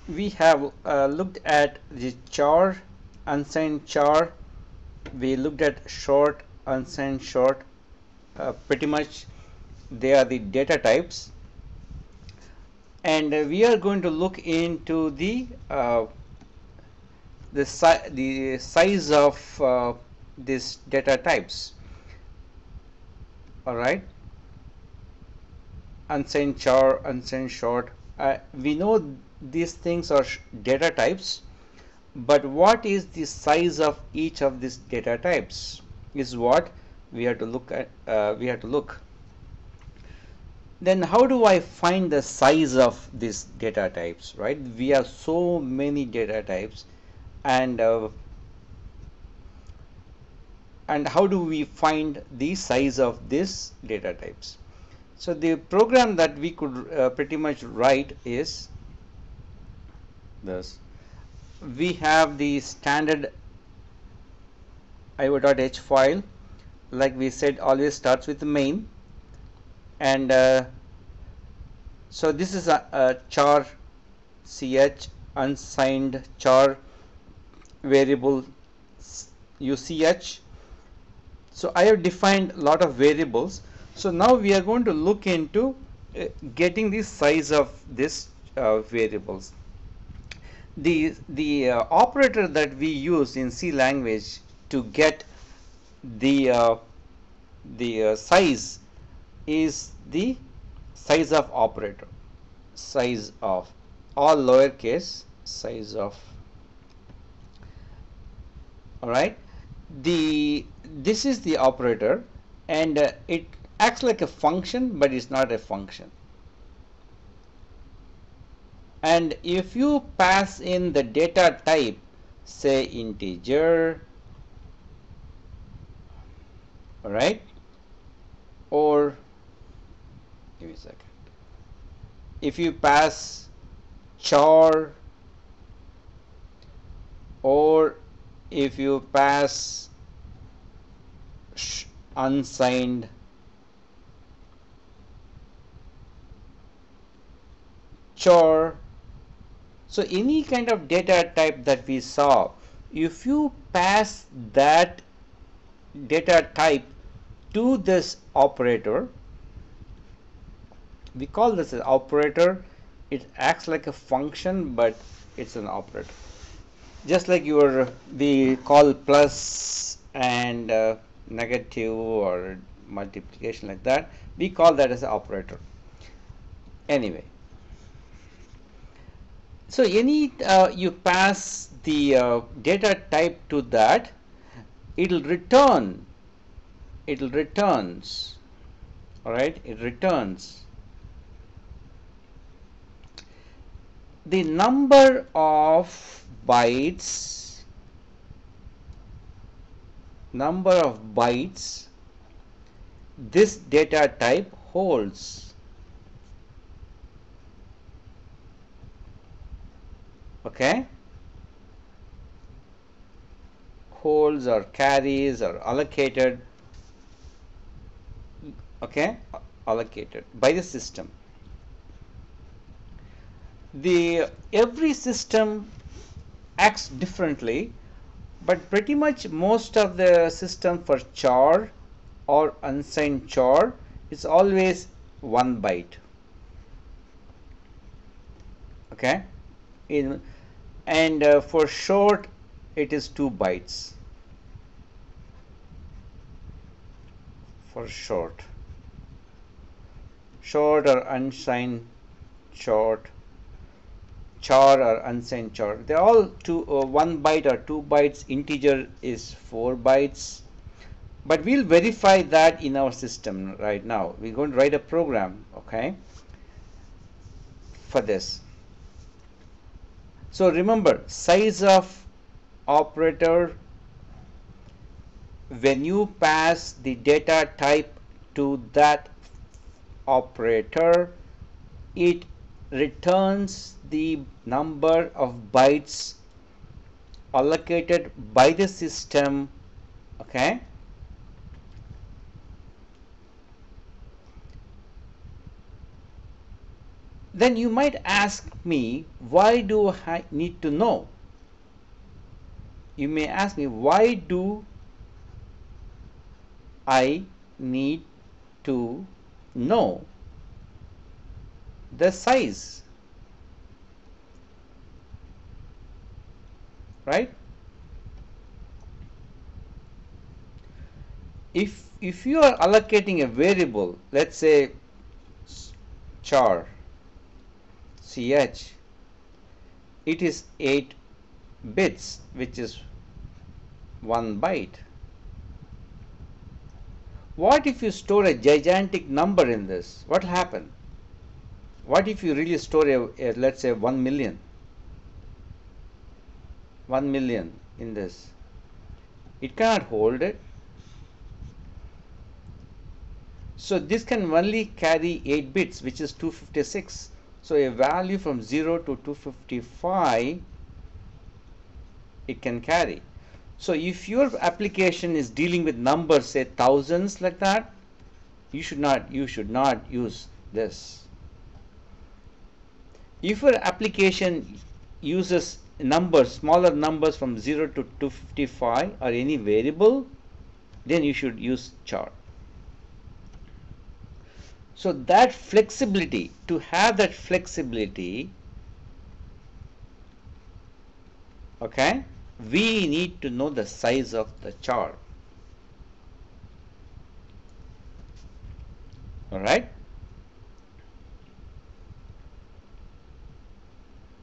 we have looked at the char, unsigned char. We looked at short, unsigned short. Pretty much they are the data types, and we are going to look into the size of these data types. All right, unsigned char, unsigned short. We know these things are data types, but what is the size of each of these data types is what we have to look at. Then how do I find the size of these data types, right? We have so many data types, and how do we find the size of these data types? So the program that we could pretty much write is this. We have the standard io.h file, like we said, always starts with the main, and so this is a char ch unsigned char variable uch. So I have defined a lot of variables. So now we are going to look into getting the size of this variables. The operator that we use in C language to get the size is the size of operator, size of, all lowercase, size of. All right, this is the operator, and it acts like a function, but it's not a function. And if you pass in the data type, say integer, all right, or give me a second, if you pass char, or if you pass unsigned char, so any kind of data type that we saw, if you pass that data type to this operator, we call this an operator. It acts like a function, but it's an operator. Just like we call plus and negative or multiplication, like that, we call that as an operator. Anyway, so any you pass the data type to that, it'll returns, all right, it returns the number of bytes this data type holds. Okay, holds or carries or allocated, okay, allocated by the system. Every system acts differently, but pretty much most of the system for char or unsigned char is always 1 byte. Okay, and for short it is 2 bytes for short or unsigned short, char or unsigned char. They're all 1 byte or 2 bytes. Integer is 4 bytes. But we'll verify that in our system right now. We're going to write a program, okay, for this. So remember, size of operator, when you pass the data type to that operator, it returns the number of bytes allocated by the system, okay, then you might ask me, why do I need to know? You may ask me, why do I need to know the size? Right? If you are allocating a variable, let's say char ch, it is 8 bits, which is 1 byte. What if you store a gigantic number in this? What will happen? What if you really store a let's say 1 million? 1 million in this? It cannot hold it. So this can only carry 8 bits, which is 256. So a value from 0 to 255 it can carry. So if your application is dealing with numbers, say thousands like that, you should not use this. If your application uses numbers, smaller numbers from 0 to 255 or any variable, then you should use char. So that flexibility, to have that flexibility, okay, we need to know the size of the char. All right.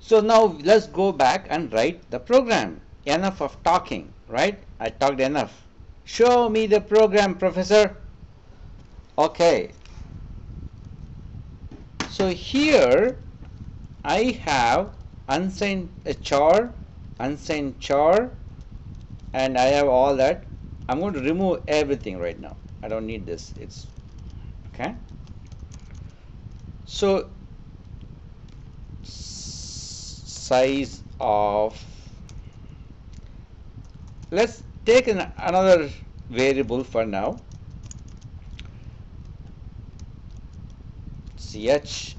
So now let's go back and write the program. Enough of talking, right? I talked enough. Show me the program, professor. Okay. So here I have unsigned char, unsigned char, and I have all that. I'm going to remove everything right now. I don't need this. It's okay. So size of, let's take another variable for now. Ch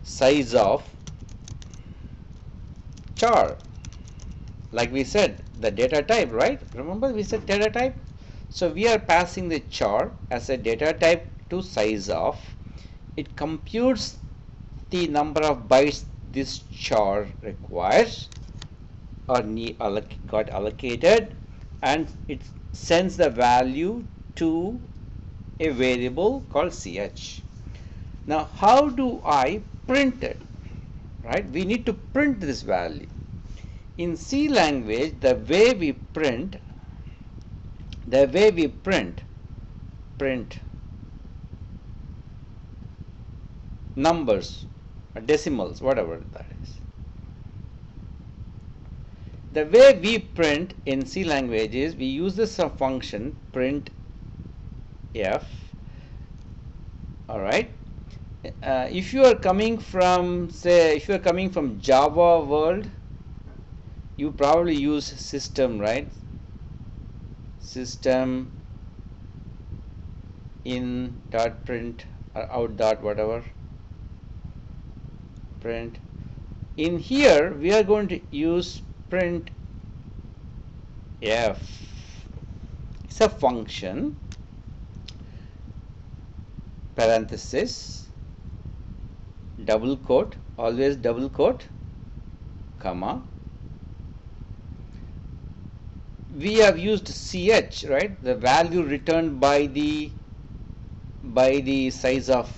size of char, like we said, the data type, right? Remember we said data type. So we are passing the char as a data type to size of. It computes the number of bytes this char requires or got allocated, and it sends the value to a variable called ch. Now how do I print it? Right? We need to print this value. In C language, the way we print numbers, decimals, whatever that is. The way we print in C language is we use this function print f. All right. If you are coming from, say, if you are coming from Java world, you probably use system, right? System in dot print or out dot whatever print. In here we are going to use print f. It's a function, parenthesis, double quote, always double quote, comma. We have used ch, right? The value returned by the size of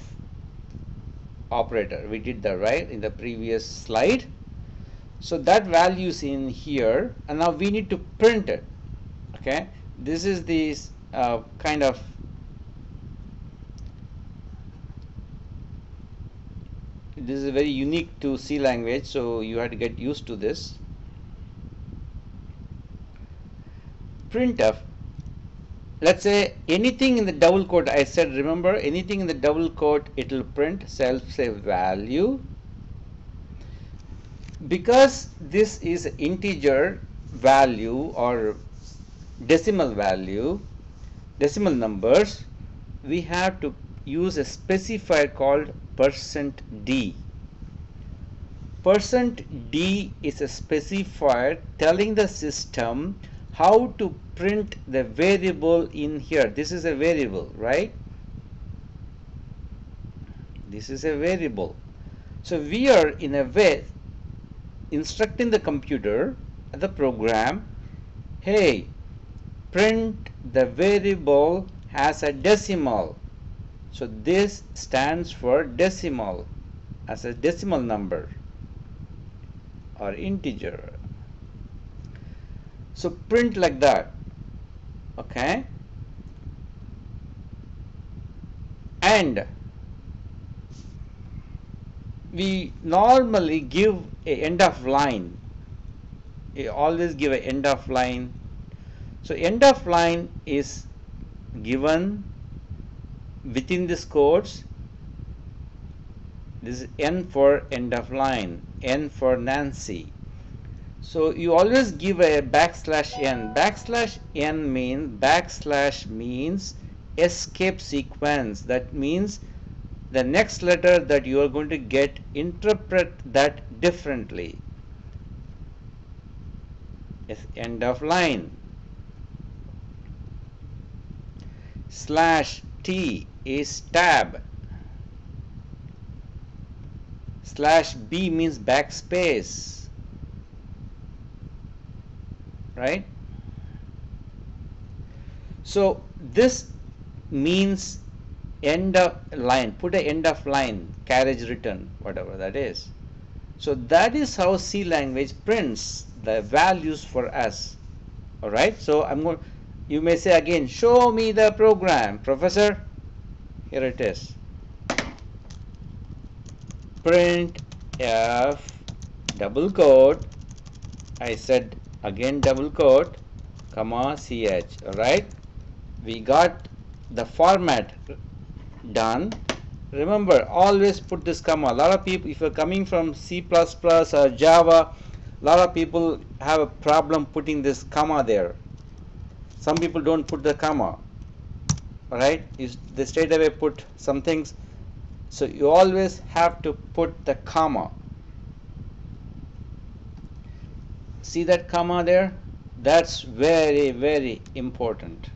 operator. We did that, right, in the previous slide. So that value is in here, and now we need to print it. Okay, this is the kind of this is very unique to C language, so you have to get used to this. Printf, let's say anything in the double quote, I said, remember, anything in the double quote it will print say value. Because this is integer value or decimal value, decimal numbers, we have to use a specifier called %d. %d is a specifier telling the system how to print the variable in here. This is a variable, right? This is a variable. So we are in a way instructing the computer, the program, hey, print the variable as a decimal. So this stands for decimal, as a decimal number or integer. So print like that, okay? And we normally give a end of line. We always give a end of line. So end of line is given within this quotes. This is N for end of line, N for Nancy. So you always give a \n. \n means escape sequence. That means the next letter that you are going to get, interpret that differently. It's end of line. /t is tab. /b means backspace, right? So this means end of line. Put a end of line, carriage return, whatever that is. So that is how C language prints the values for us. All right. So you may say again, show me the program, professor. Here it is. Print f double quote. I said again double quote, comma ch. All right. We got the format done. Remember, always put this comma. A lot of people, if you're coming from C++ or Java, a lot of people have a problem putting this comma there. Some people don't put the comma. All right, they straight away put some things. So you always have to put the comma. See that comma there? That's very, very important.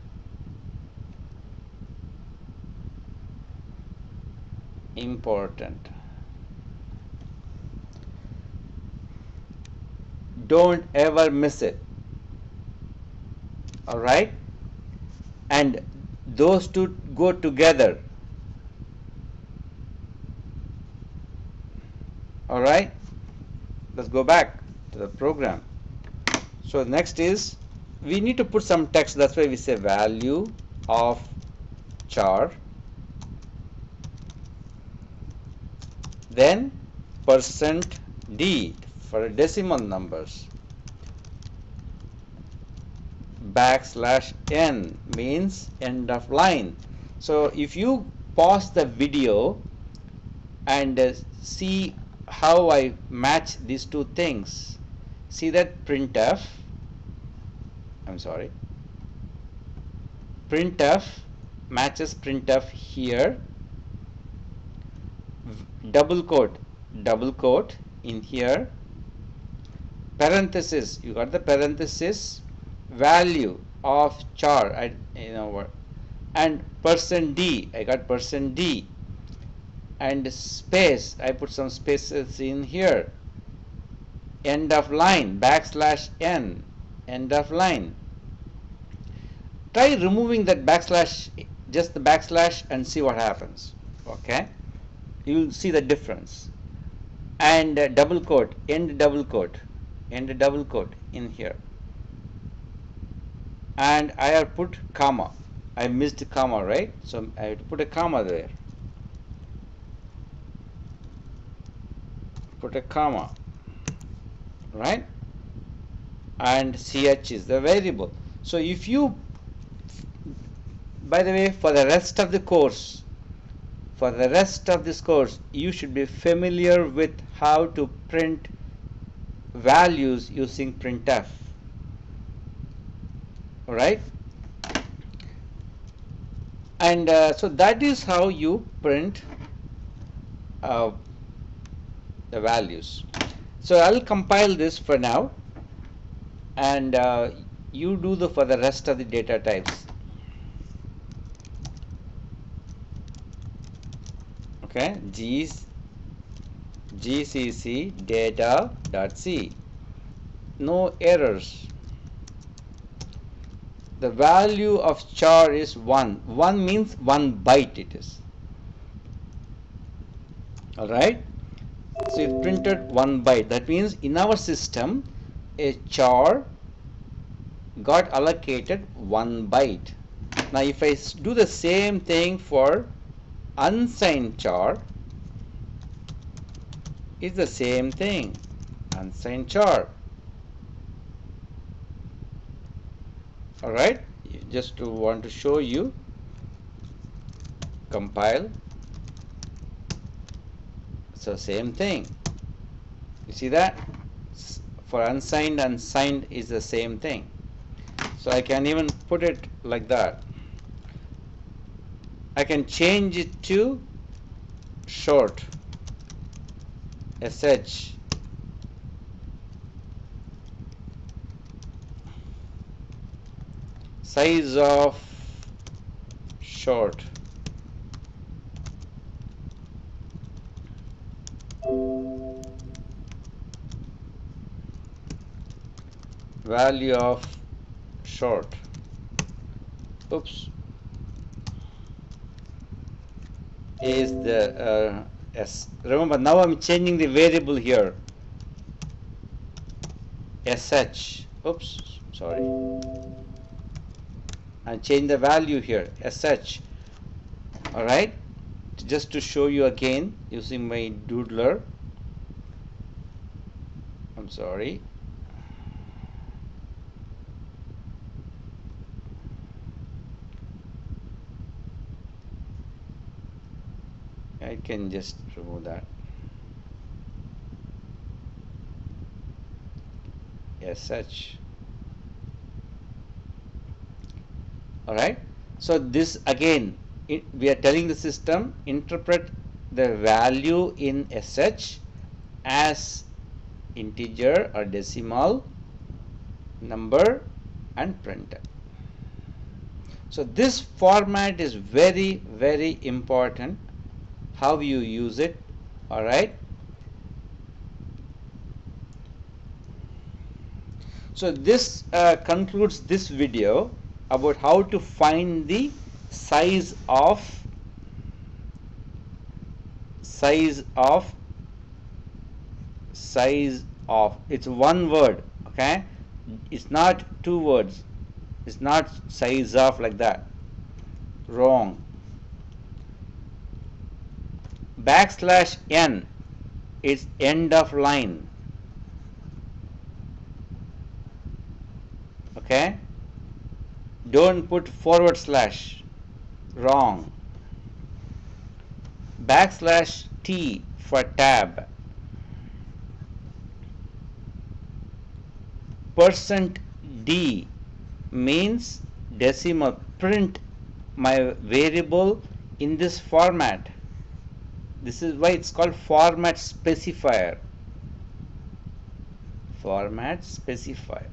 Don't ever miss it. All right, and those two go together. All right, let's go back to the program. So next is, we need to put some text. That's why we say value of char, then %d for decimal numbers, \n means end of line. So if you pause the video and see how I match these two things, see that printf matches printf here, double quote in here, parenthesis, you got the parenthesis, value of char, and %d, I got %d, and space, I put some spaces in here, end of line, \n, end of line. Try removing that backslash, just the backslash, and see what happens. Okay, you will see the difference. And double quote, end double quote in here. And I have put comma. I missed a comma, right? So I have to put a comma there. Put a comma, right? And ch is the variable. So if you, by the way, for the rest of the course, you should be familiar with how to print values using printf. All right. And so that is how you print uh, the values. So I'll compile this for now, and you do the for the rest of the data types. Okay, gcc data.c, no errors. The value of char is 1. 1 means 1 byte it is. Alright. So it printed 1 byte. That means in our system a char got allocated 1 byte. Now if I do the same thing for unsigned char, it's the same thing. Unsigned char. Alright, just to want to show you, compile. So same thing. You see that? For unsigned and signed is the same thing. So I can even put it like that. I can change it to short, sh. Size of short. Value of short. Oops. Is the s. Remember, now I'm changing the variable here. sh. Oops, sorry. And change the value here, sh. All right. Just to show you again using my doodler. I'm sorry. I can just remove that. sh. All right. So this again, we are telling the system interpret the value in sh as integer or decimal number and print it. So this format is very, very important, how you use it. All right. So this concludes this video about how to find the size of it's one word. Okay, it's not two words. It's not size of like that. Wrong. \n is end of line. Okay, don't put /. Wrong. \t for tab. %d means decimal. Print my variable in this format. This is why it's called format specifier. Format specifier.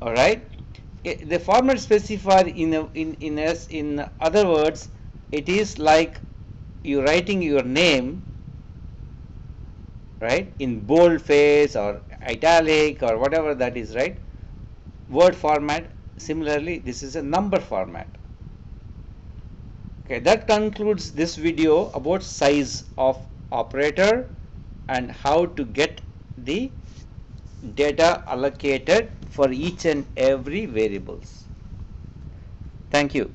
All right. The format specifier in other words, it is like you writing your name, right, in boldface or italic or whatever that is, right? Word format. Similarly, this is a number format. Okay, that concludes this video about size of operator and how to get the data allocated for each and every variables. Thank you.